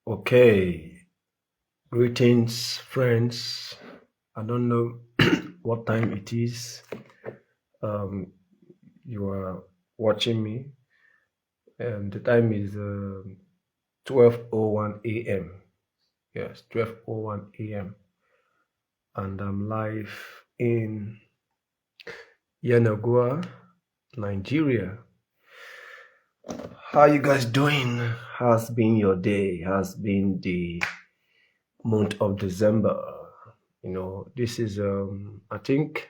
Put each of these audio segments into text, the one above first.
Okay, greetings, friends. I don't know what time it is. Um, you are watching me, and the time is 12:01 a.m. Yes, 12:01 a.m. And I'm live in Yanagua, Nigeria. How you guys doing? How's been your day? Has been the month of December? This is I think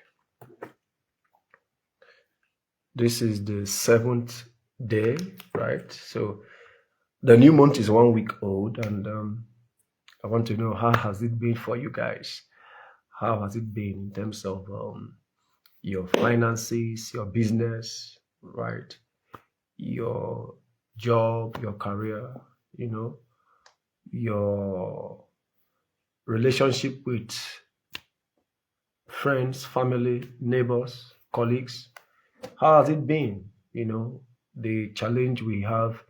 this is the seventh day, right? So the new month is 1 week old, and I want to know how has it been for you guys? How has it been in terms of your finances, your business, right? Your job, your career, your relationship with friends, family, neighbors, colleagues. How has it been? The challenge we have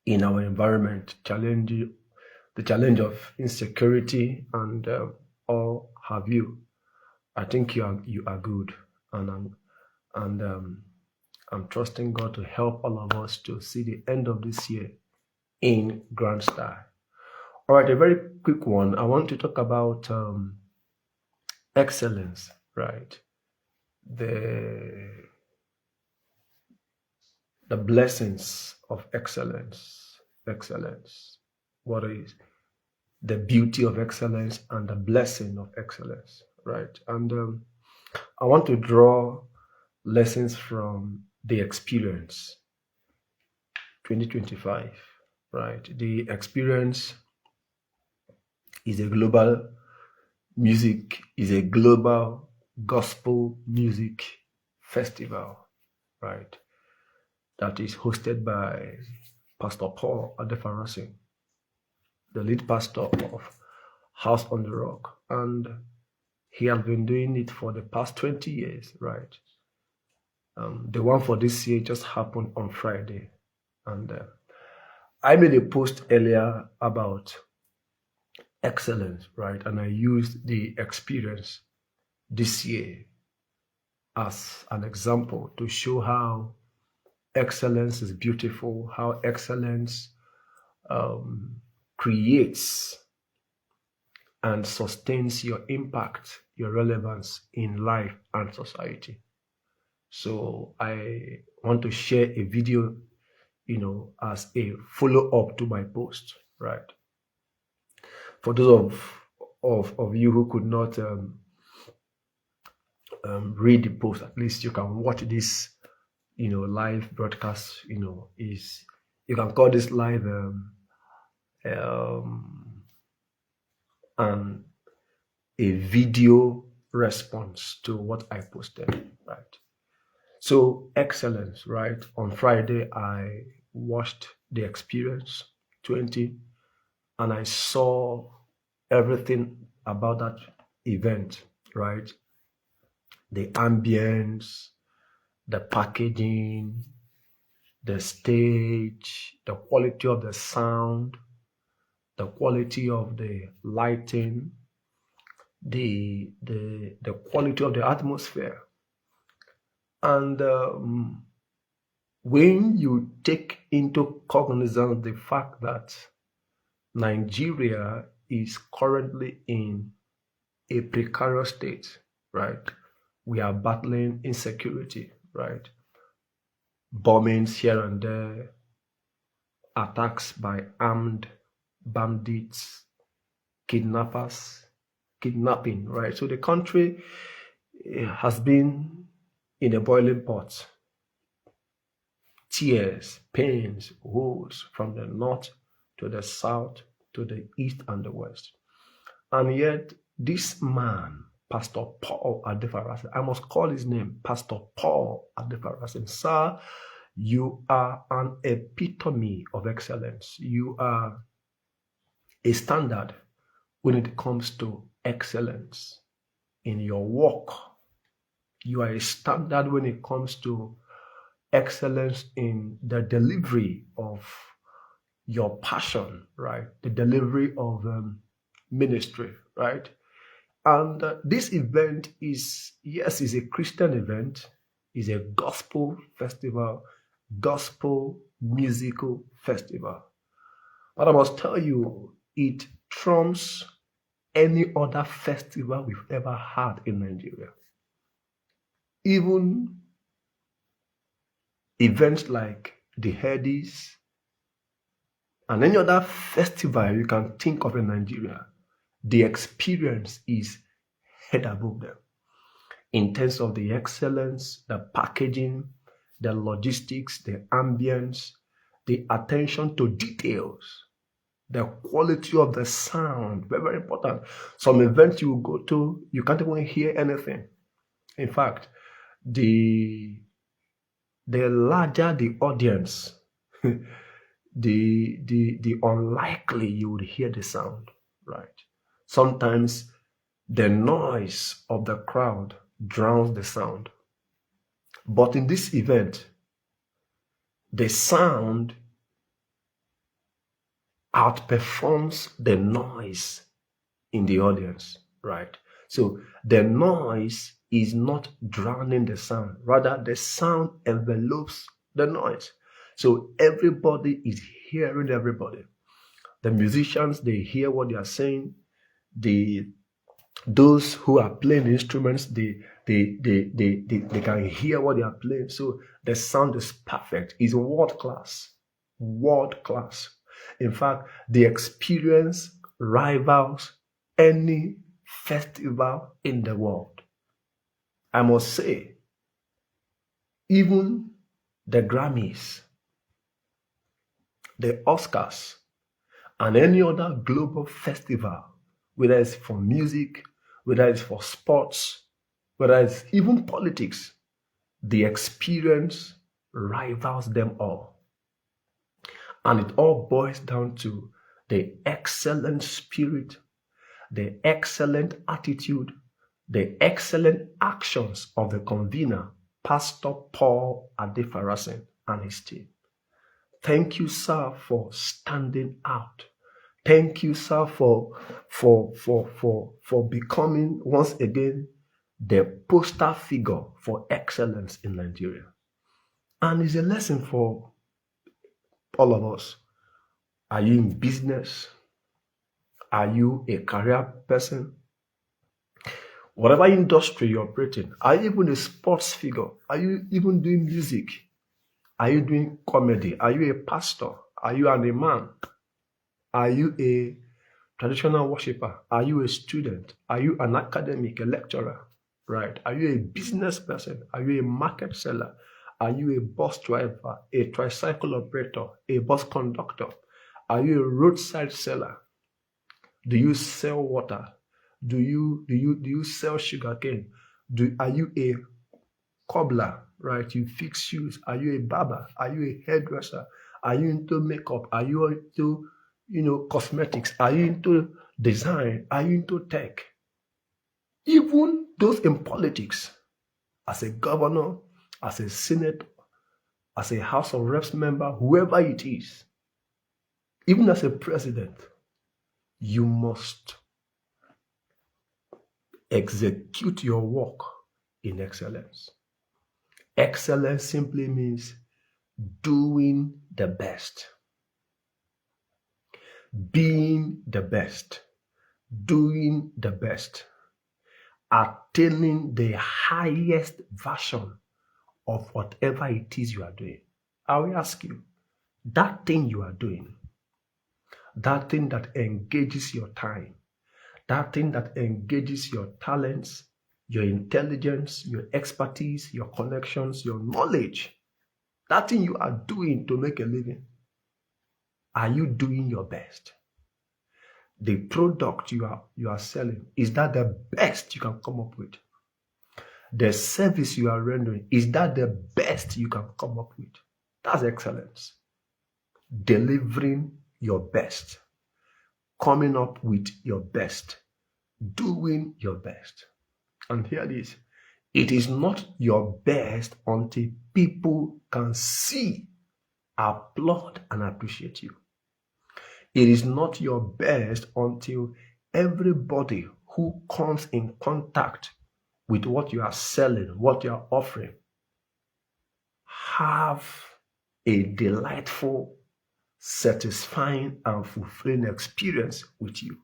in our environment, the challenge of insecurity and all have you. I think you are good, and I'm trusting God to help all of us to see the end of this year in grand style. All right, a very quick one. I want to talk about excellence, right? The the blessings of excellence. Excellence. What is the beauty of excellence and the blessing of excellence, right? And I want to draw lessons from the experience 2025, right? The experience is a global is a global gospel music festival, right? That is hosted by Pastor Paul Adefarasin, the lead pastor of House on the Rock. And he has been doing it for the past 20 years, right? The one for this year just happened on Friday. And I made a post earlier about excellence, right? And I used the experience this year as an example to show how excellence is beautiful, how excellence creates and sustains your impact, your relevance in life and society. So I want to share a video, as a follow up to my post, right? For those of you who could not read the post, at least you can watch this, live broadcast. Is you can call this live and a video response to what I posted, right? So excellence, right? On Friday, I watched the experience 20 and I saw everything about that event, right? The ambience, the packaging, the stage, the quality of the sound, the quality of the lighting, the quality of the atmosphere. And when you take into cognizance the fact that Nigeria is currently in a precarious state, right? We are battling insecurity, right? Bombings here and there, attacks by armed bandits, kidnapping, right? So the country has been in a boiling pot. Tears, pains, woes from the north to the south to the east and the west. And yet, this man, Pastor Paul Adefarasin, I must call his name, Pastor Paul Adefarasin. Sir, you are an epitome of excellence. You are a standard when it comes to excellence in your work. You are a standard when it comes to excellence in the delivery of your passion, right? The delivery of ministry, right? And this event is, yes, is a Christian event, is a gospel festival, gospel musical festival. But I must tell you, it trumps any other festival we've ever had in Nigeria. Even events like the Headies and any other festival you can think of in Nigeria, the experience is head above them in terms of the excellence, the packaging, the logistics, the ambience, the attention to details, the quality of the sound, very, very important. Some events you go to, you can't even hear anything. In fact, the larger the audience, the unlikely you would hear the sound, right? Sometimes the noise of the crowd drowns the sound. But in this event, the sound outperforms the noise in the audience, right? So the noise is not drowning the sound, rather, the sound envelopes the noise. So everybody is hearing everybody. The musicians, they hear what they are saying. Those who are playing instruments, they can hear what they are playing. So the sound is perfect. It's world class. World class. In fact, the experience rivals any festival in the world. I must say, even the Grammys, the Oscars, and any other global festival, whether it's for music, whether it's for sports, whether it's even politics, the experience rivals them all. And it all boils down to the excellent spirit, the excellent attitude, the excellent actions of the convener, Pastor Paul Adefarasin and his team. Thank you, sir, for standing out. Thank you, sir, for becoming once again the poster figure for excellence in Nigeria. And it's a lesson for all of us. Are you in business? Are you a career person? Whatever industry you operate in, are you even a sports figure? Are you even doing music? Are you doing comedy? Are you a pastor? Are you an imam? Are you a traditional worshiper? Are you a student? Are you an academic, a lecturer? Right? Are you a business person? Are you a market seller? Are you a bus driver, a tricycle operator, a bus conductor? Are you a roadside seller? Do you sell water? Do you sell sugarcane? Are you a cobbler? Right? You fix shoes. Are you a barber? Are you a hairdresser? Are you into makeup? Are you into cosmetics? Are you into design? Are you into tech? Even those in politics, as a governor, as a senator, as a House of Reps member, whoever it is, even as a president, you must execute your work in excellence. Excellence simply means doing the best, being the best, doing the best, attaining the highest version of whatever it is you are doing. I will ask you, that thing you are doing, that thing that engages your time, that thing that engages your talents, your intelligence, your expertise, your connections, your knowledge, that thing you are doing to make a living, are you doing your best? The product you are selling, is that the best you can come up with? The service you are rendering, is that the best you can come up with? That's excellence. Delivering your best, coming up with your best, doing your best. And here it is. It is not your best until people can see, applaud, and appreciate you. It is not your best until everybody who comes in contact with what you are selling, what you are offering, have a delightful, satisfying, and fulfilling experience with you.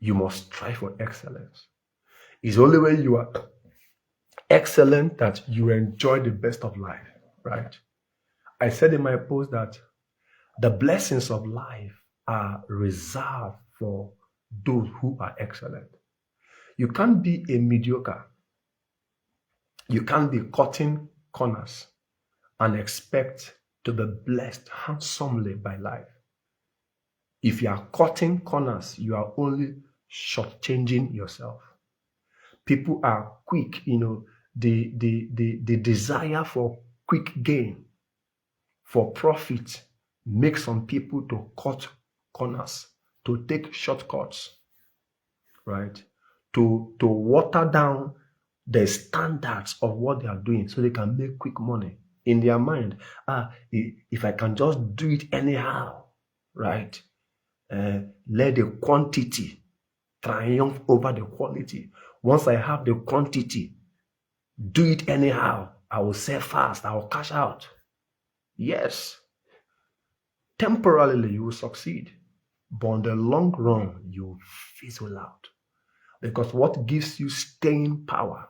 You must strive for excellence. It's only when you are excellent that you enjoy the best of life, right? I said in my post that the blessings of life are reserved for those who are excellent. You can't be a mediocre. You can't be cutting corners and expect to be blessed handsomely by life. If you are cutting corners, you are only shortchanging yourself. People are quick, the desire for quick gain, for profit, makes some people to cut corners, to take shortcuts, right? To water down the standards of what they are doing so they can make quick money. In their mind, if I can just do it anyhow, right? Let the quantity triumph over the quality. Once I have the quantity, do it anyhow. I will sell fast. I will cash out. Yes, temporarily you will succeed, but in the long run, you will fizzle out. Because what gives you staying power,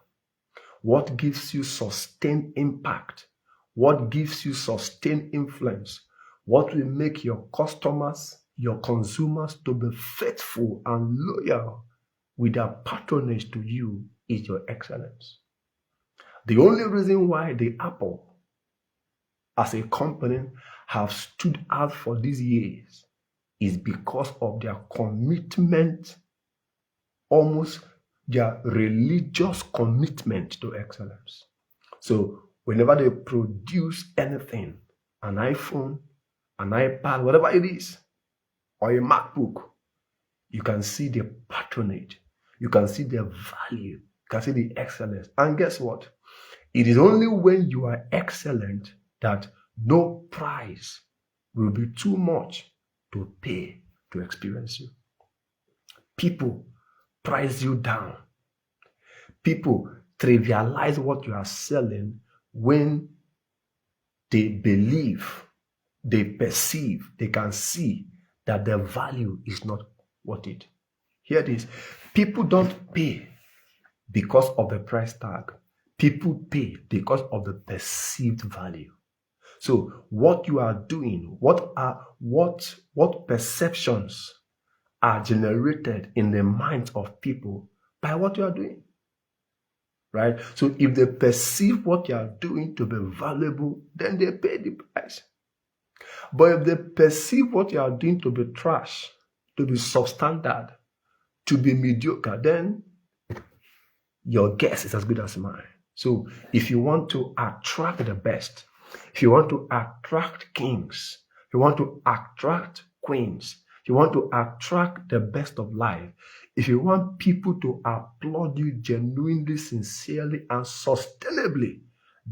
what gives you sustained impact, what gives you sustained influence, what will make your customers, your consumers to be faithful and loyal with their patronage to you is your excellence. The only reason why the Apple as a company have stood out for these years is because of their commitment, almost their religious commitment to excellence. So whenever they produce anything, an iPhone, an iPad, whatever it is, or a MacBook, you can see the patronage, you can see the value, you can see the excellence. And guess what? It is only when you are excellent that no price will be too much to pay to experience you. People price you down. People trivialize what you are selling when they believe, they perceive, they can see that the value is not worth it. Hear this. People don't pay because of the price tag. People pay because of the perceived value. So what you are doing, what perceptions are generated in the minds of people by what you are doing, right? So if they perceive what you are doing to be valuable, then they pay the price. But if they perceive what you are doing to be trash, to be substandard, to be mediocre, then your guess is as good as mine. So if you want to attract the best, if you want to attract kings, if you want to attract queens, if you want to attract the best of life, if you want people to applaud you genuinely, sincerely, and sustainably,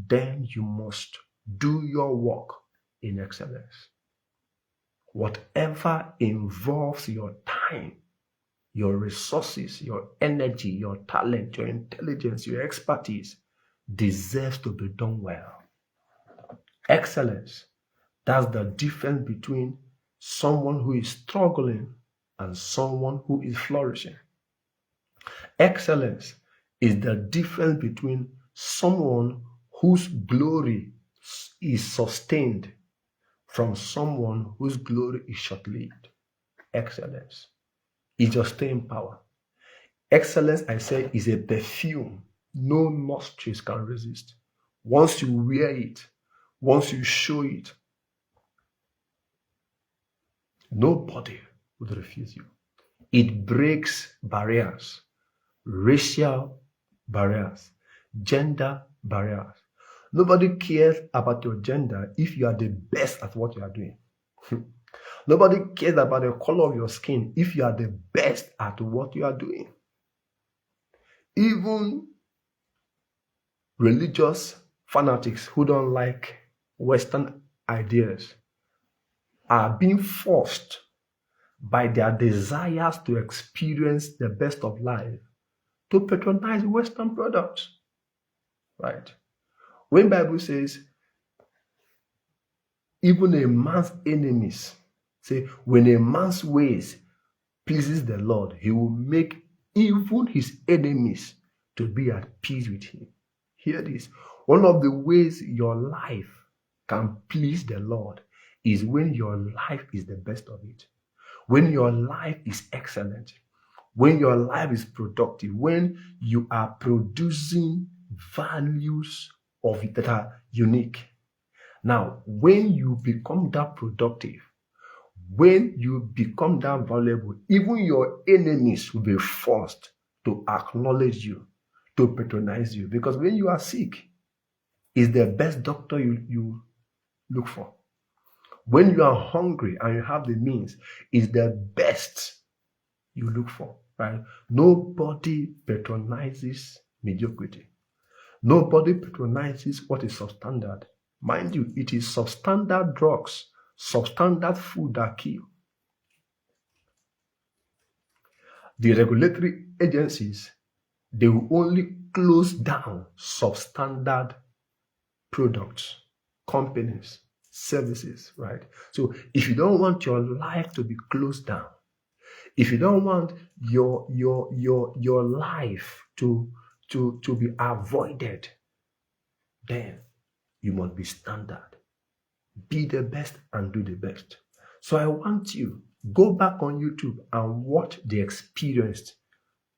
then you must do your work in excellence. Whatever involves your time, your resources, your energy, your talent, your intelligence, your expertise deserves to be done well. Excellence, that's the difference between someone who is struggling and someone who is flourishing. Excellence is the difference between someone whose glory is sustained from someone whose glory is short-lived. Excellence is your staying power. Excellence, I say, is a perfume no nostrils can resist. Once you wear it, once you show it, nobody would refuse you. It breaks barriers, racial barriers, gender barriers. Nobody cares about your gender if you are the best at what you are doing. Nobody cares about the color of your skin if you are the best at what you are doing. Even religious fanatics who don't like Western ideas are being forced by their desires to experience the best of life to patronize Western products, right? When Bible says, even a man's enemies, say, when a man's ways pleases the Lord, he will make even his enemies to be at peace with him. Hear this. One of the ways your life can please the Lord is when your life is the best of it. When your life is excellent. When your life is productive. When you are producing values of it that are unique. Now, when you become that productive, when you become that valuable, even your enemies will be forced to acknowledge you, to patronize you. Because when you are sick, it's the best doctor you look for. When you are hungry and you have the means, it's the best you look for, right? Nobody patronizes mediocrity. Nobody patronizes what is substandard. Mind you, it is substandard drugs, substandard food that kill. The regulatory agencies, they will only close down substandard products, companies, services, right? So if you don't want your life to be closed down, if you don't want your life to be avoided, then you must be standard. Be the best and do the best. So I want you, go back on YouTube and watch The Experience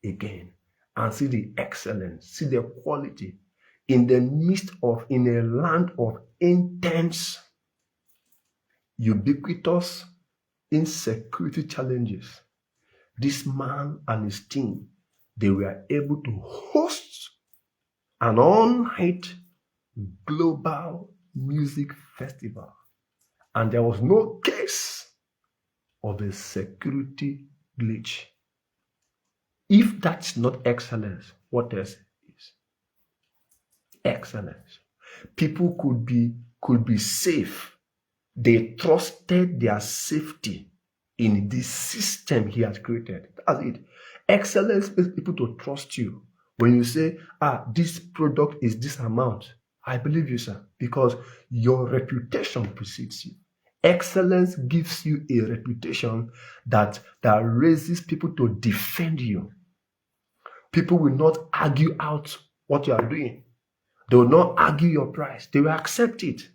again and see the excellence, see the quality in the midst of, in a land of intense, ubiquitous insecurity challenges. This man and his team, they were able to host an all-night global music festival. And there was no case of a security glitch. If that's not excellence, what else is? Excellence. People could be safe. They trusted their safety in the system he has created. That's it. Excellence makes people to trust you. When you say, this product is this amount, I believe you, sir, because your reputation precedes you. Excellence gives you a reputation that raises people to defend you. People will not argue out what you are doing. They will not argue your price. They will accept it.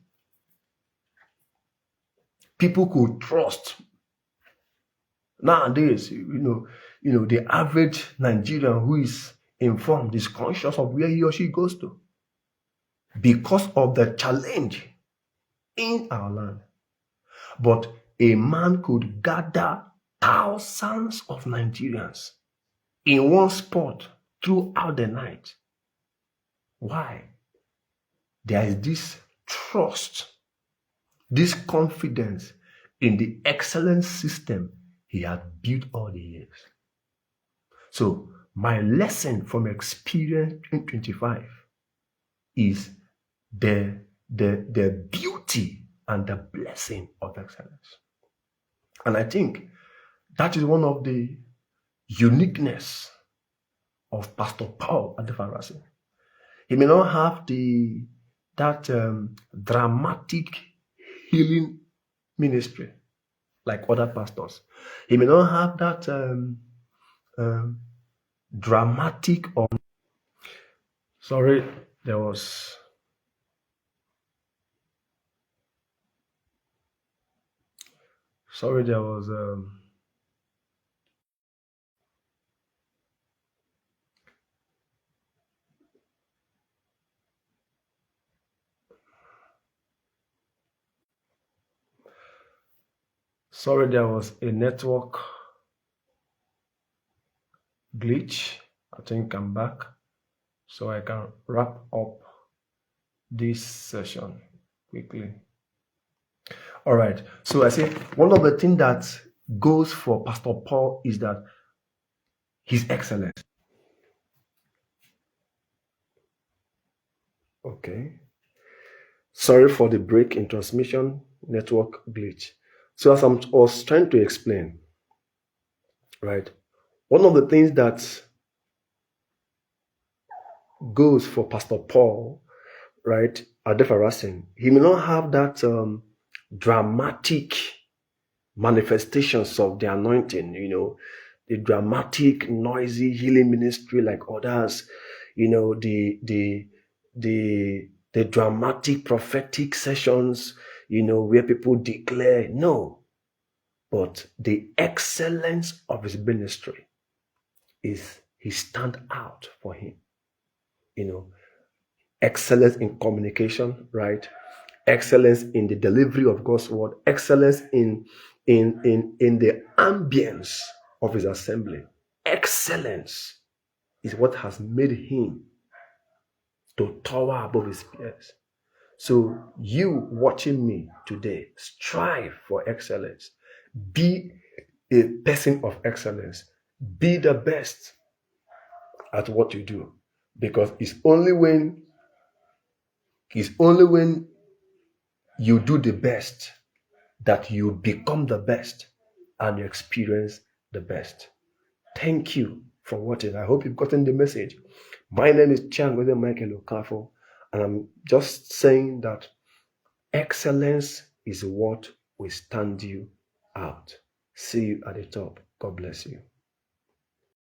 People could trust. Nowadays, the average Nigerian who is informed is conscious of where he or she goes to because of the challenge in our land. But a man could gather thousands of Nigerians in one spot throughout the night. Why? There is this trust, this confidence in the excellent system he had built all the years. So my lesson from Experience 2025 is the beauty and the blessing of excellence. And I think that is one of the uniqueness of Pastor Paul Adefarasi. He may not have that dramatic healing ministry like other pastors. He may not have that dramatic or sorry, there was a network glitch. I think I'm back, so I can wrap up this session quickly. All right. So I say one of the things that goes for Pastor Paul is that he's excellent. Okay. Sorry for the break in transmission network glitch. So as I was trying to explain, right, one of the things that goes for Pastor Paul, right, Adefarasin, he may not have that dramatic manifestations of the anointing, the dramatic, noisy healing ministry like others, the dramatic prophetic sessions, where people declare. No, but the excellence of his ministry is he stand out for him. Excellence in communication, right? Excellence in the delivery of God's word, excellence in the ambience of his assembly. Excellence is what has made him to tower above his peers. So you watching me today, strive for excellence. Be a person of excellence. Be the best at what you do. Because it's only when you do the best that you become the best and you experience the best. Thank you for watching. I hope you've gotten the message. My name is Chiangweze Michael Okafo, and I'm just saying that excellence is what will stand you out. See you at the top. God bless you.